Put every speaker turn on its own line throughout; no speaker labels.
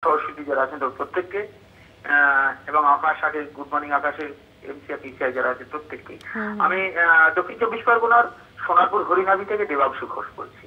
সরস্বতী যারা আছেন প্রত্যেককে এবং আকাশ আটের গুড মর্নিং আকাশের এমসি পিসিআই যারা আছে প্রত্যেককে। আমি দক্ষিণ চব্বিশ পরগনার সোনারপুর হরিনাবি থেকে দেবাংশু ঘোষ বলছি।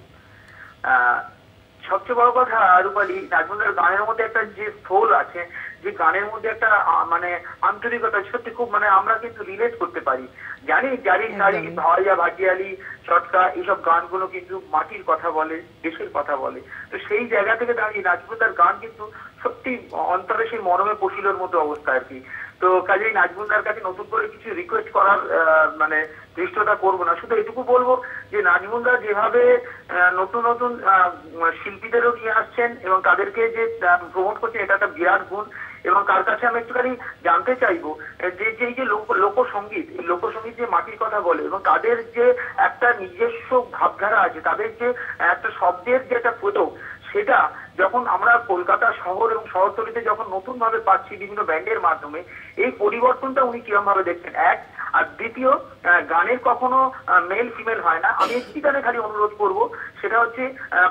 সবচেয়ে বড় কথা রূপালী, নাজমুলদার গানের মধ্যে একটা যে সোল আছে, যে গানের মধ্যে একটা মানে আন্তরিকতা, সত্যি খুব মানে আমরা কিন্তু রিলেট করতে পারি। জানি জারি সারি ভাইয়া ভাটিয়ালি চটকা এইসব গানগুলো কিন্তু মাটির কথা বলে, দেশের কথা বলে। তো সেই জায়গা থেকে দাঁড়িয়ে নাজমুলদার গান কিন্তু সত্যি অন্তরে সেই মরমে পশিলোর মতো অবস্থা আর কি। তো কাজেই নাজমুলদার কাছে নতুন করে কিছু রিকোয়েস্ট করার মানে চেষ্টাটা করবো না, শুধু এটুকু বলবো যে নাজমুলদার যেভাবে নতুন নতুন শিল্পীদেরও নিয়ে আসছেন এবং তাদেরকে যে প্রমোট করছেন, এটা একটা বিরাট গুণ। এবং তার কাছে আমি একটুখানি জানতে চাইবো যে এই যে লোকসঙ্গীত, এই লোকসঙ্গীত যে মাটির কথা বলে এবং তাদের যে একটা নিজস্ব ভাবধারা আছে, তাদের যে একটা শব্দের যে একটা প্রয়োগ, সেটা যখন আমরা কলকাতা শহর এবং শহরতলিতে যখন নতুন ভাবে পাচ্ছি বিভিন্ন ব্যান্ডের মাধ্যমে, এই পরিবর্তনটা উনি কিরকম ভাবে দেখছেন এক। আর দ্বিতীয়, গানের কখনো মেল ফিমেল হয় না। আমি একটি গানে খালি অনুরোধ করব, সেটা হচ্ছে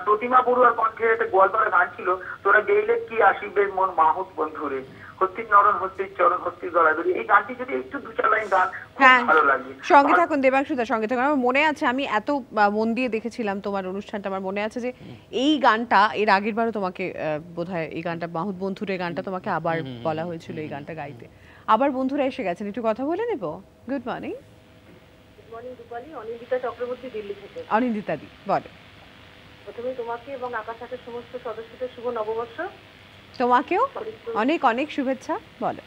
প্রতিমা বড়ুয়ার কণ্ঠে একটা গোয়ালপাড়া গান ছিল, তোরা গেইলে কি আসিবে মন মাহুত বন্ধুরে, হস্তির নরণ হস্তির চরণ হস্তির গলা ধরে। এই গানটি যদি একটু দু চার লাইন গান, ভালো লাগবে।
সঙ্গে থাকুন দেবাংশুদা, সঙ্গে থাকুন। আমার মনে আছে, আমি এত মন দিয়ে দেখেছিলাম তোমার অনুষ্ঠানটা, আমার মনে আছে যে এই গানটা এর আগের বারও তোমাকে বোধহয় এই গানটা মাহুত বন্ধুরে গানটা তোমাকে আবার বলা হয়েছিল এই গানটা গাইতে। আবার বন্ধুরা এসে গেছেন, একটু কথা বলে নেব। Good morning.
গুড মর্নিং রূপালী, অনিন্দিতা চক্রবর্তী, দিল্লি থেকে।
অনিন্দিতা দি বলো।
প্রথমে তোমাকে এবং আকাশ আটের সমস্ত সদস্যদের শুভ নববর্ষ।
তোমাকেও অনেক অনেক শুভেচ্ছা। বলো।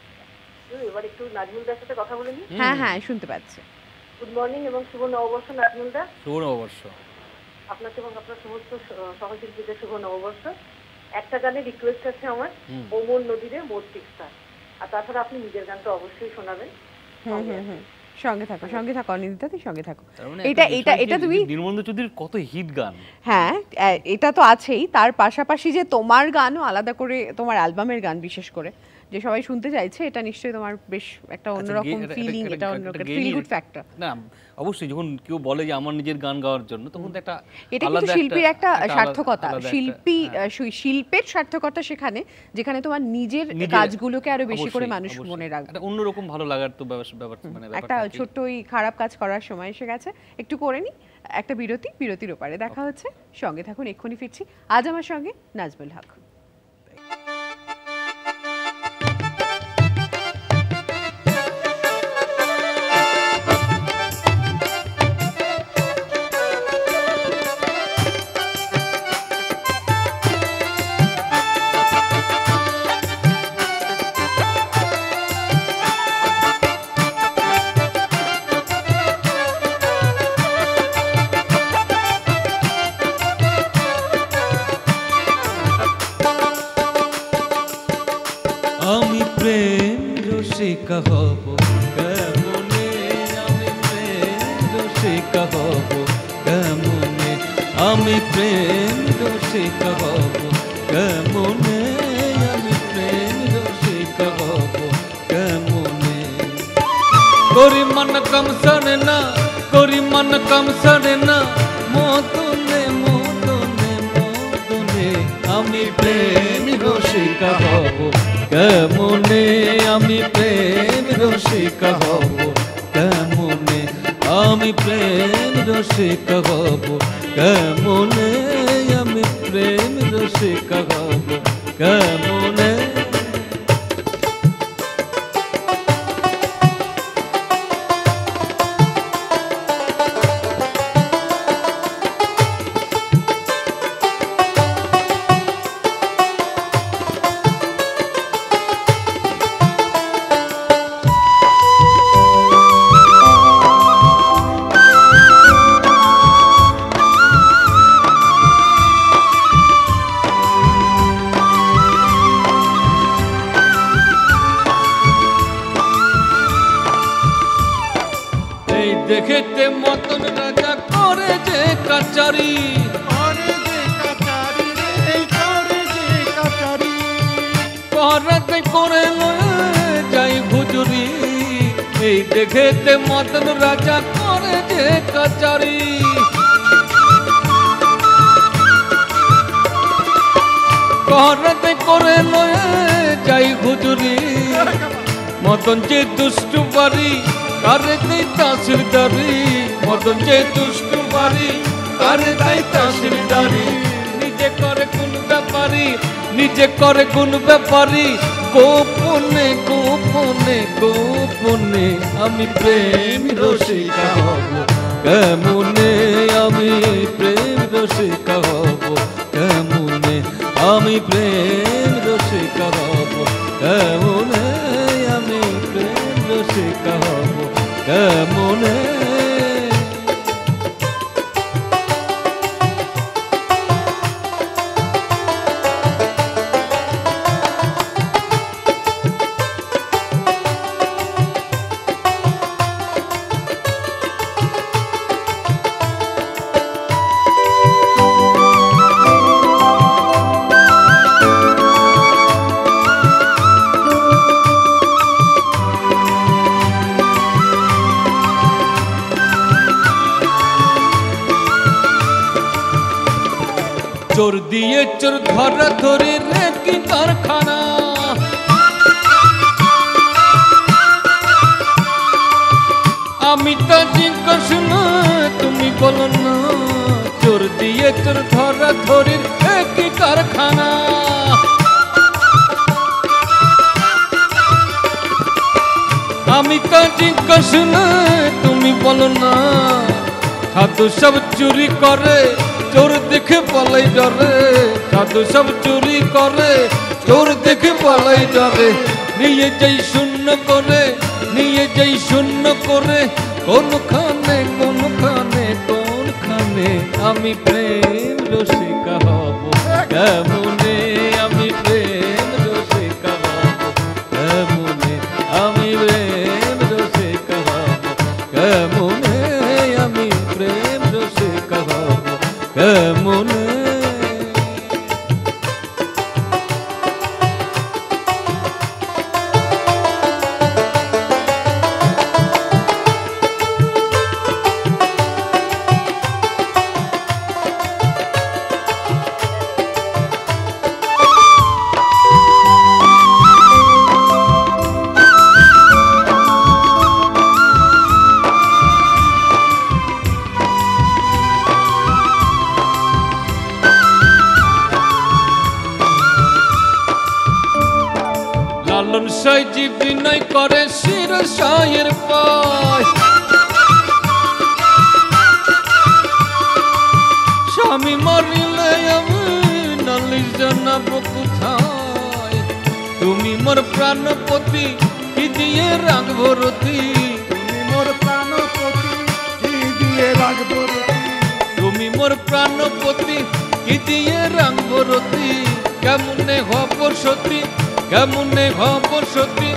এবার একটু নাজমুলদার সাথে কথা বলে নি।
হ্যাঁ হ্যাঁ, শুনতে পাচ্ছি।
গুড মর্নিং এবং শুভ নববর্ষ নাজমুলদা।
শুভ নববর্ষ
আপনাকে এবং আপনার সমস্ত সহশিল্পীদের শুভ নববর্ষ। একটা গানে রিকোয়েস্ট আছে আমার, ওমর নদীরে মোর টিক্সা। আর তাছাড়া আপনি নিজের গান তো অবশ্যই শোনাবেন।
সঙ্গে থাকো, সঙ্গে থাকো অনিন্দিতা দি, সঙ্গে থাকো।
এটা তুমি দীনবন্ধু চৌধুরীর কত হিট গান।
হ্যাঁ, এটা তো আছেই, তার পাশাপাশি যে তোমার গানও আলাদা করে, তোমার অ্যালবামের গান বিশেষ করে যে সবাই শুনতে চাইছে, এটা নিশ্চয়ই তোমার বেশ একটা অন্যরকম ফিলিং, এটা অন্যরকম ফিল গুড ফ্যাক্টর।
না অবশ্যই, যখন কেউ বলে যে আমার নিজের গান গাওয়ার জন্য, তখন তো একটা
এটা কিন্তু শিল্পীর একটা সার্থকতা, শিল্পের সার্থকতা সেখানে, যেখানে তোমার নিজের কাজগুলোকে আরো বেশি করে মানুষ মনে রাখবে।
এটা অন্যরকম ভালো লাগার তো ব্যাপার, মানে
একটা ছোট্ট ওই খারাপ কাজ করার সময় এসে গেছে, একটু করে নি একটা বিরতির ওপারে দেখা হচ্ছে। সঙ্গে থাকুন, এক্ষুনি ফিরছি। আজ আমার সঙ্গে নাজমুল হক।
আমি প্রেম রসিকা হব কেমনে, আমি প্রেম রসিকা হব কেমনে, আমি প্রেম রসিকা হব কেমনে, আমি প্রেম রসিকা হব কেমনে। করি মন কম সরে না, করি মন কম সরে না, মতনে মতনে মতনে, আমি প্রেম রসিকা হব কেমনে, আমি প্রেম রসিকা হব কেমনে, আমি প্রেম রসিকা হব কেমনে, আমি প্রেম রসিকা হব কেমনে। দেখেতে মতন রাজা করে যে কাচারি, পরাতে করে যাই হুজুরি, এই দেখেতে মতন রাজা করে যে কাচারি। করাতে করে লয়ে যাই হুজুরি মতন যে দুষ্টু বাড়ি কারে দেই তাসিরদারি মতন যে দুষ্টু বাড়ি কারে দেই তাসিরদারি নিজে করে কোন ব্যাপারি নিজে করে কোন ব্যাপারি গোপনে গোপনে গোপনে আমি প্রেম রসিকা হব কেমনে আমি প্রেম রসিকা হব কেমনে আমি প্রেম রসিকা হব কেমনে আমি প্রেম রসিকা হব কেমনে চোর দিয়ে চোর ধরা ধরে রে কি কারখানা আমি তো জিজ্ঞাস না তুমি বলো না চোর দিয়ে চোর ধরা ধরে রে কি কারখানা আমি তো জিজ্ঞাস না তুমি বলো না সাধু সব চুরি করে চোর দেখে পালাই ডরে সাধু সব চুরি করে চোর দেখে পালাই ডরে নিয়ে যাই শূন্য করে নিয়ে যাই শূন্য করে কোনখানে কোনখানে কোনখানে আমি প্রেম রসিকা হব কেমনে আমি প্রেম রসিকা হব কেমনে আমি প্রেম রসিকা হব কেমনে আমি প্রেম রসিকা হব কেমনে লালন সাইজি বিনয় করে শির সায়ের পায় স্বামী মরিলে আমি নালিশ জানাবো কোথায় তুমি মোর প্রাণপতি কি দিয়ে রাখবো রতি
তুমি মোর প্রাণপতি কি দিয়ে রাখবো
তুমি মোর প্রাণপতি কি দিয়ে রাখবো রতি কেমনে হব সতী কেমনে হব সতী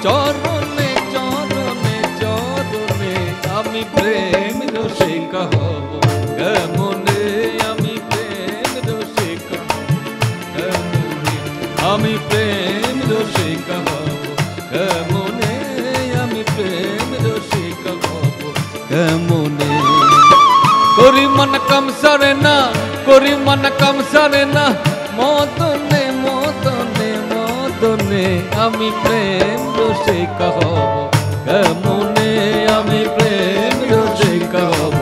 চরণে চরণে চরণে আমি প্রেম রসিকা হব কেমনে আমি প্রেম রসিকা কেমনে আমি প্রেম রসিকা হব কেমনে আমি প্রেম রসিকা হব কেমনে করি মন কম সরে না করি মন কম সরে না মদনে মদনে মদনে আমি প্রেম রসিকা হব কেমনে আমি প্রেম রসিকা হব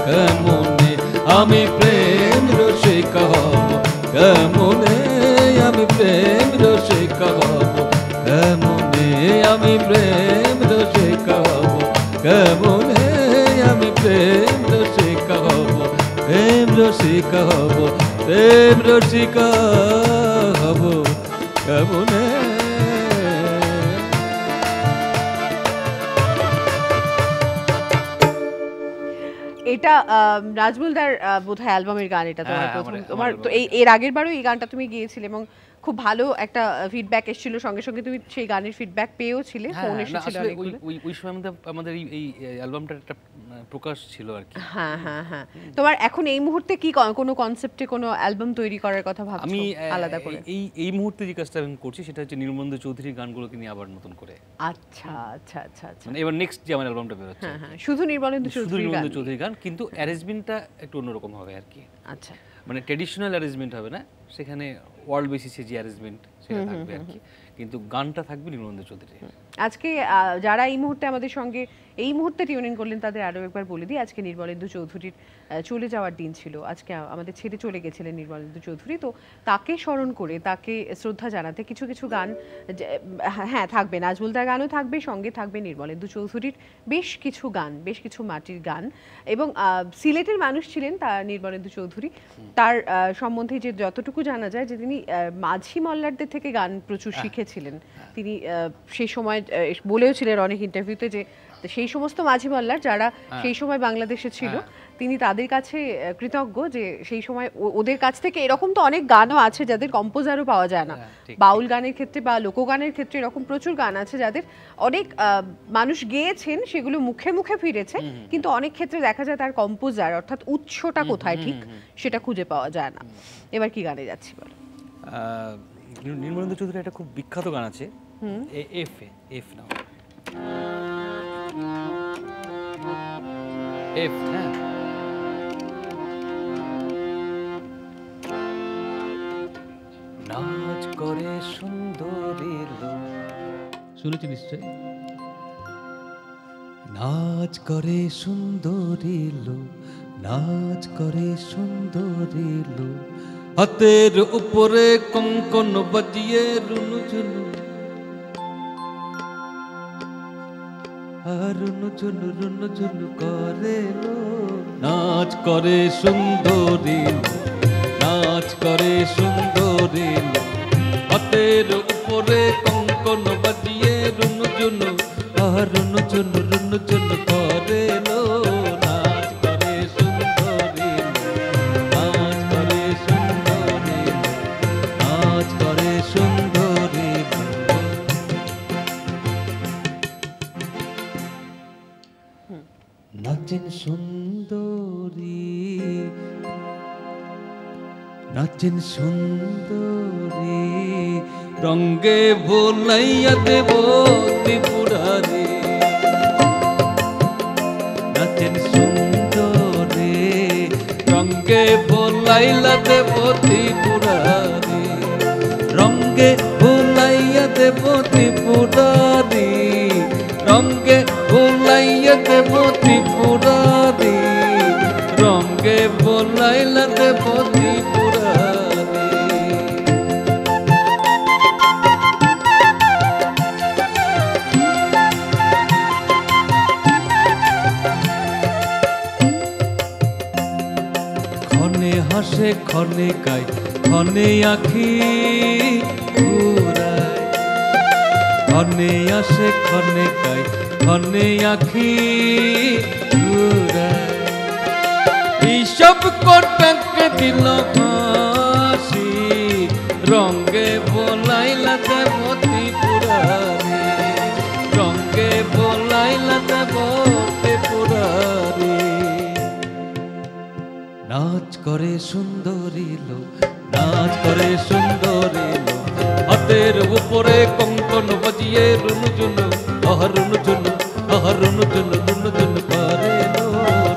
কেমনে আমি প্রেম রসিকা হব কেমনে আমি প্রেম রসিকা হব কেমনে আমি প্রেম রসিকা হব কেমনে আমি প্রেম রসিকা হব প্রেম রসিকা হব প্রেম রসিকা হব কেমনে
এটা নাজমুলদার বোধহয় অ্যালবামের গান এটা তোমার প্রথম তোমার তো এর আগের বারও এই গানটা তুমি গিয়েছিলে এবং খুব ভালো একটা ফিডব্যাক এসেছিল সঙ্গে সঙ্গে তুমি সেই গানের ফিডব্যাক পেয়েওছিলে ফোন এসেছিল অনেকগুলো
ওই সময় আমাদের এই অ্যালবামটার একটা প্রকাশ ছিল আর কি
হ্যাঁ হ্যাঁ হ্যাঁ তোমার এখন এই মুহূর্তে কি কোনো কনসেপ্টে কোনো অ্যালবাম তৈরি করার কথা ভাবছো
আমি
আলাদা করে
এই মুহূর্তে যে কাজটা আমি করছি সেটা হচ্ছে নির্মলেন্দু চৌধুরীর গানগুলোকে নিয়ে আবার নতুন করে
আচ্ছা আচ্ছা আচ্ছা আচ্ছা
মানে এবার নেক্সট যে আমার অ্যালবামটা বের হচ্ছে
হ্যাঁ হ্যাঁ শুধু নির্মলেন্দু চৌধুরীর গান
চৌধুরীর গান কিন্তু অ্যারেঞ্জমেন্টটা একটু অন্যরকম হবে আর কি
আচ্ছা
মানে ট্রেডিশনাল অ্যারেঞ্জমেন্ট হবে না, সেখানে ওয়ার্ল্ড বেসিসে যে অ্যারেঞ্জমেন্ট সেটা থাকবে আর কি, কিন্তু গানটা থাকবে নির্মলেন্দু চৌধুরী।
আজকে যারা এই মুহূর্তে আমাদের সঙ্গে এই মুহূর্তে টিউনিং করলেন তাদের আরও একবার বলে দিই, আজকে নির্মলেন্দু চৌধুরীর চলে যাওয়ার দিন ছিল। আজকে আমাদের ছেড়ে চলে গেছিলেন নির্মলেন্দু চৌধুরী। তো তাকে স্মরণ করে, তাকে শ্রদ্ধা জানাতে কিছু কিছু গান হ্যাঁ থাকবে, নাজমুলদার গানও থাকবে, সঙ্গে থাকবে নির্মলেন্দু চৌধুরীর বেশ কিছু গান, বেশ কিছু মাটির গান। এবং সিলেটের মানুষ ছিলেন তার নির্মলেন্দু চৌধুরী। তার সম্বন্ধে যে যতটুকু জানা যায় যে তিনি মাঝি মল্লারদের থেকে গান প্রচুর শিখেছিলেন। তিনি সেই সময় বলেও ছিলেন অনেক ইন্টারভিউতে যে সেই সমস্ত মাঝি মল্লার যারা সেই সময় বাংলাদেশে ছিল, তিনি তাদের কাছে কৃতজ্ঞ যে সেই সময় ওদের কাছ থেকে, এরকম তো অনেক গানও আছে যাদের কম্পোজারও পাওয়া যায় না, বাউল গানের ক্ষেত্রে বা লোকগানের ক্ষেত্রে এরকম প্রচুর গান আছে যাদের অনেক মানুষ গেয়েছেন, সেগুলো মুখে মুখে ফিরেছে, কিন্তু অনেক ক্ষেত্রে দেখা যায় তার কম্পোজার অর্থাৎ উৎসটা কোথায় ঠিক সেটা খুঁজে পাওয়া যায় না। এবার কি গানে যাচ্ছি বলো?
নির্মলেন্দু চৌধুরী একটা খুব বিখ্যাত গান আছে, এফ নাও, এফ, হ্যাঁ, নাচ করে সুন্দরী লোক,
শুনেছি নিশ্চয়।
নাচ করে সুন্দরী লোক, নাচ করে সুন্দরী লোক,
হাতের উপরে কঙ্কন বাজিয়ে রুনু ঝুনু,
রুনু ঝুনু করে লোক,
নাচ করে সুন্দরী লোক, নাচ করে সুন্দরী লোক, হাতের উপরে কঙ্কন বাজিয়ে রুনু ঝুনু,
রুনু ঝুনু করে লোক,
নাচ করে সুন্দরী লোক, নাচ করে সুন্দরী লোক,
নাচ করে সুন্দরী লোক। নাচেন সুন্দরী, নাচেন সুন্দরী,
রঙ্গে ভোলাইয়া দেব ত্রিপুরারি,
নাচেন সুন্দরী,
রঙ্গে ভোলাইলা দেব ত্রিপুরারি,
রঙ্গে ভুলাইয়া দেব ত্রিপুরারি,
রঙ্গে ভোলাইয়া দেব ত্রিপুরারি, রঙ্গে ভোলাইলা দেব ত্রিপুরারি।
ক্ষণে হাসে ক্ষণে গায়, ক্ষণে আখি ঘুরায়, ক্ষণে আসে ক্ষণে গায়, ক্ষণে আখি ঘুরায়,
এইসব কটাকে দিল হাসি, রঙ্গে ভোলাইলা দেব ত্রিপুরারি, রঙ্গে ভোলাইলা দেব ত্রিপুরারি।
নাচ করে সুন্দরী লোক,
নাচ করে সুন্দরী লোক, হাতের উপরে কঙ্কন বাজিয়ে রুনু ঝুনু, রুনু ঝুনু, রুনু ঝুনু, রুনু ঝুনু করে লো,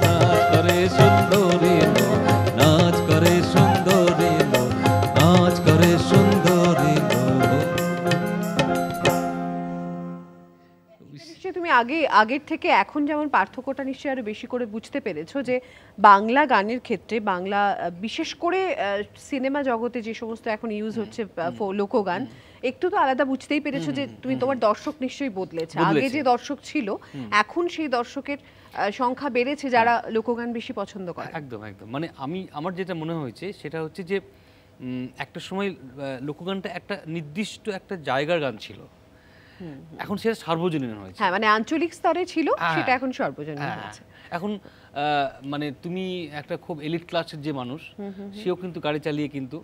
নাচ করে সুন্দরী লোক,
নাচ করে সুন্দরী লোক, নাচ করে সুন্দরী লোক।
নিশ্চয়ই তুমি আগের থেকে এখন যেমন পার্থক্যটা নিশ্চয়ই আরো বেশি করে বুঝতে পেরেছো যে বাংলা গানের ক্ষেত্রে, বাংলা বিশেষ করে সিনেমা জগতে যে সমস্ত এখন ইউজ হচ্ছে লোকগান, একটু তো আলাদা বুঝতেই পেরেছো যে তুমি তোমার দর্শক নিশ্চয়ই বদলেছে। আগে যে দর্শক ছিল এখন সেই দর্শকের সংখ্যা বেড়েছে যারা লোকগান বেশি পছন্দ করে।
একদম একদম, মানে আমার যেটা মনে হয়েছে সেটা হচ্ছে যে একটা সময় লোকগানটা একটা নির্দিষ্ট একটা জায়গার গান ছিল, এখন সেটা সার্বজনীন হয়েছে।
হ্যাঁ, মানে আঞ্চলিক স্তরে ছিল, সেটা এখন সর্বজনীন হয়েছে।
এখন মানে তুমি একটা খুব এলিট ক্লাসের যে মানুষ, সেও কিন্তু গাড়ি চালিয়ে কিন্তু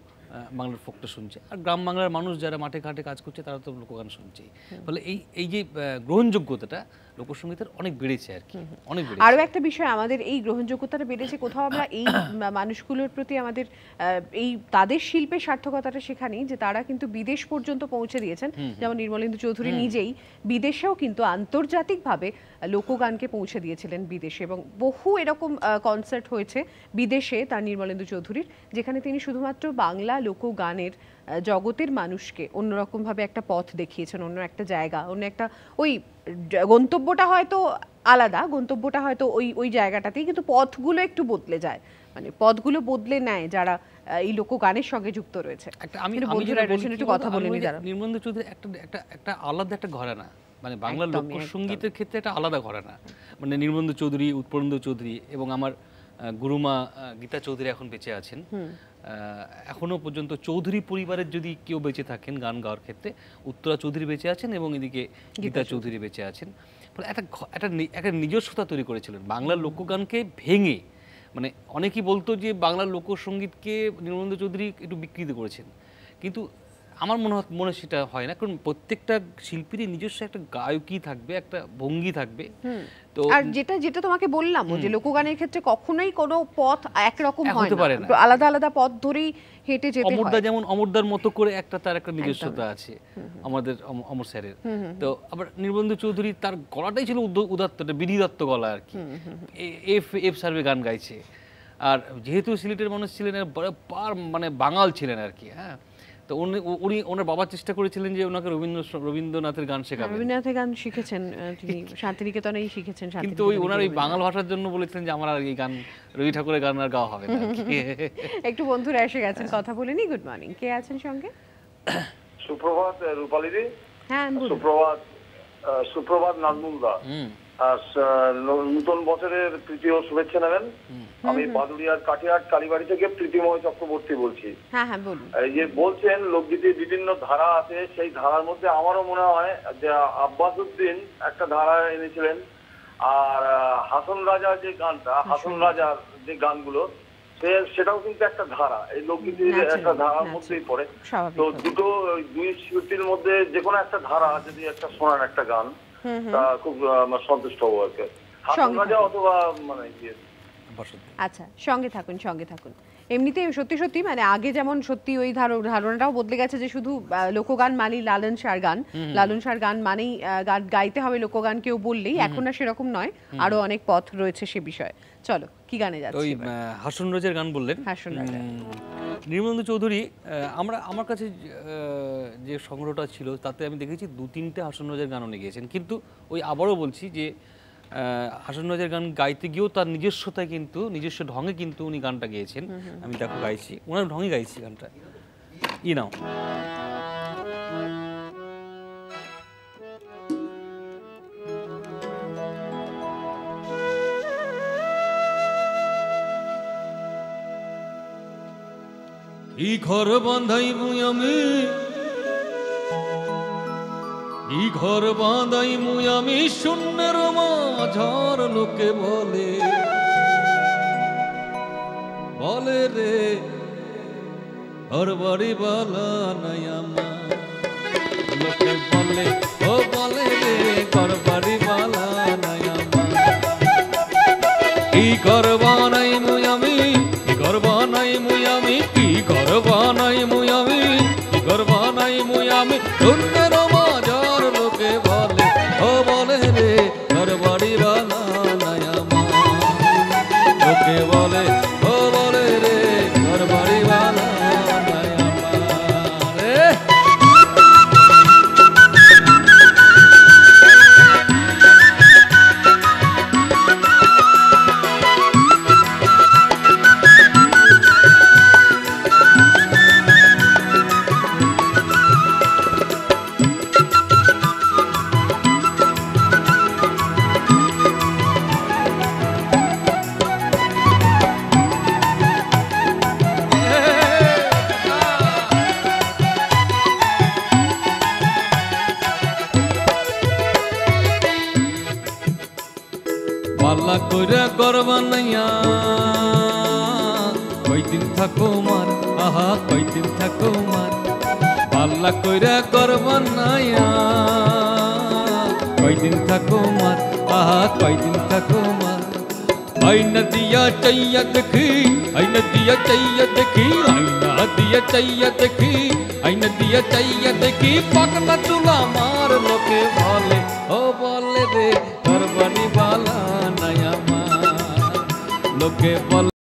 বাংলার ফোকটা শুনছে, আর গ্রাম বাংলার মানুষ যারা মাঠে ঘাটে কাজ করছে তারা তো লোকগান শুনছেই। ফলে এই যে গ্রহণযোগ্যতাটা লোকসঙ্গীতের অনেক বেড়েছে আর কি, অনেক বেড়েছে।
আরও একটা বিষয়, আমাদের এই গ্রহণযোগ্যতাটা বেড়েছে কোথাও আমরা এই মানুষগুলোর প্রতি আমাদের এই তাদের শিল্পের সার্থকতাটা সেখানেই যে তারা কিন্তু বিদেশ পর্যন্ত পৌঁছে দিয়েছেন। যেমন নির্মলেন্দু চৌধুরী নিজেই বিদেশেও কিন্তু আন্তর্জাতিকভাবে লোকগানকে পৌঁছে দিয়েছিলেন বিদেশে, এবং বহু এরকম কনসার্ট হয়েছে বিদেশে তার নির্মলেন্দু চৌধুরীর, যেখানে তিনি শুধুমাত্র বাংলা লোকগানের জগতের মানুষকে অন্যরকমভাবে একটা পথ দেখিয়েছেন, অন্য একটা জায়গা, অন্য একটা ওই গন্তব্যটা হয়তো আলাদা, গন্তব্যটা হয়তো ওই জায়গাটাতেই, কিন্তু পথগুলো একটু বদলে যায়, মানে পথগুলো বদলে নেয় যারা এই লোকগানের সঙ্গে যুক্ত রয়েছে।
আমি একটু কথা বলে নিই, নির্মলেন্দু চৌধুরী একটা আলাদা একটা ঘরানা, মানে বাংলা লোকসঙ্গীতের ক্ষেত্রে একটা আলাদা ঘরানা, মানে নির্মলেন্দু চৌধুরী, উৎপলেন্দু চৌধুরী এবং আমার গুরুমা গীতা চৌধুরী এখন বেঁচে আছেন। এখনো পর্যন্ত চৌধুরী পরিবারের যদি কেউ বেঁচে থাকেন গান গাওয়ার ক্ষেত্রে, উত্তরা চৌধুরী বেঁচে আছেন এবং এদিকে গীতা চৌধুরী বেঁচে আছেন। একটা নিজস্বতা তৈরি করেছিলেন বাংলার লোকগানকে ভেঙে। মানে অনেকেই বলতো যে বাংলার লোকসঙ্গীতকে নির্মলেন্দু চৌধুরী একটু বিকৃত করেছেন, কিন্তু আমার মনে সেটা হয় না, কারণ প্রত্যেকটা শিল্পীরই নিজস্ব একটা গায়কী থাকবে, একটা ভঙ্গি থাকবে। তো
আর যেটা তোমাকে বললাম যে লোকগানের ক্ষেত্রে কখনোই কোনো পথ একরকম হয় না, আলাদা আলাদা পথ ধরেই হেঁটে যেতে হয়।
অমরদা যেমন অমরদার মতো করে তার একটা নিজস্বতা আছে আমাদের অমর স্যারের। তো আবার নির্মলেন্দু চৌধুরী তার গলাটাই ছিল উদাত্ত, বিধিদত্ত গলা আর কি, এফ সার্ভে গান গাইছে। আর যেহেতু সিলেটের মানুষ ছিলেন, মানে বাঙাল ছিলেন আর কি। হ্যাঁ, তো উনি ওনার বাবা চেষ্টা করেছিলেন যে ওনাকে রবীন্দ্রনাথের গান শেখাবেন।
রবীন্দ্রনাথের গান শিখেছেন তিনি, শান্তিনিকেতনেই শিখেছেন,
কিন্তু ওনার এই বাঙাল ভাষার জন্য বলেছিলেন যে আমার আর এই গান, রবি ঠাকুরের গান আর গাওয়া হবে না।
একটু বন্ধুরা এসে গেছেন, কথা বলে নি। গুড মর্নিং, কে আছেন সঙ্গে?
সুপ্রভাত রূপালী দি।
হ্যাঁ,
সুপ্রভাত নাজমুলদা। নতুন বছরের তৃতীয় শুভেচ্ছা নেবেন। আমি বাদুড়িয়ার কাটিয়াট কালীবাড়ি থেকে প্রীতিময় চক্রবর্তী বলছি।
হ্যাঁ হ্যাঁ বলুন।
এই যে বলছেন লোকগীতির বিভিন্ন ধারা আছে, সেই ধারার মধ্যে আমারও মনে হয় যে আব্বাস উদ্দিন একটা ধারা এনেছিলেন, আর হাসন রাজা যে গানটা, হাসন রাজার যে গানগুলো, সেটাও কিন্তু একটা ধারা, এই লোকগীতির একটা ধারার মধ্যেই পড়ে। তো দুই শিল্পীর মধ্যে যে কোনো একটা ধারা যদি একটা শোনান একটা গান, তা খুব সন্তুষ্ট হবো আর কি, হাসন রাজা অথবা মানে
আচ্ছা, সঙ্গে থাকুন। এমনিতে সত্যি মানে আগে যেমন সত্যি ওই ধারণাটাও বদলে গেছে যে শুধু লোকগান মানেই লালন শাহর গান মানেই গান গাইতে হবে লোকগান কেউ বললেই, এখন আর সেরকম নয়, আরো অনেক পথ রয়েছে সে বিষয়ে। চলো, কি গানে যাচ্ছি?
ওই হাসন রাজার গান বললেন,
হাসন রাজা।
নির্মলেন্দু চৌধুরী, আমার কাছে যে সংগ্রহটা ছিল তাতে আমি দেখেছি 2-3টে হাসন রাজার গান উনি গিয়েছেন, কিন্তু ওই আবারও বলছি যে হাসন রাজার গান গাইতে গিয়েও তার নিজস্বতায় কিন্তু নিজস্ব ঢঙে কিন্তু উনি গানটা গেয়েছেন। আমি দেখো গাইছি, ওনার ঢঙে গাইছি গানটা। নাও
ই ঘর বাঁধাইমু আমি, ই ঘর বাঁধাইমু আমি শূন্যের মাঝার, লোকে বলে রে ঘর বাড়ি বালা নাই আমার, লোকে বলে রে ঘর বাড়ি বালা নাই আমার। কি ঘর বানাইমু আমি, কি ঘর বানাইমু আমি, কি ঘর বানাইমু আমি, কি ঘর বানাইমু আমি শূন্যের মাঝার, লোকে বলে রে ঘর বাড়ি বালা নাই আমার, লোকে বলে রে ঘর বাড়ি বালা নাই আমার। পাল্লা কইরা গরবা নাইয়া কয়দিন থাকো মার, আহা কয়দিন থাকো মার, পাল্লা কইরা গরবা নাইয়া কয়দিন থাকো মার, আহা কয়দিন থাকো মার। আইনা দিয়া চাইয়া দেখি, আইনা দিয়া চাইয়া দেখি, আইনা দিয়া চাইয়া দেখি, আইনা দিয়া চাইয়া দেখি, পাকনা চুলা মার। লোকে বলে, ও বলে রে ঘর বাড়ি বালা নাই আমার, লোকে বলে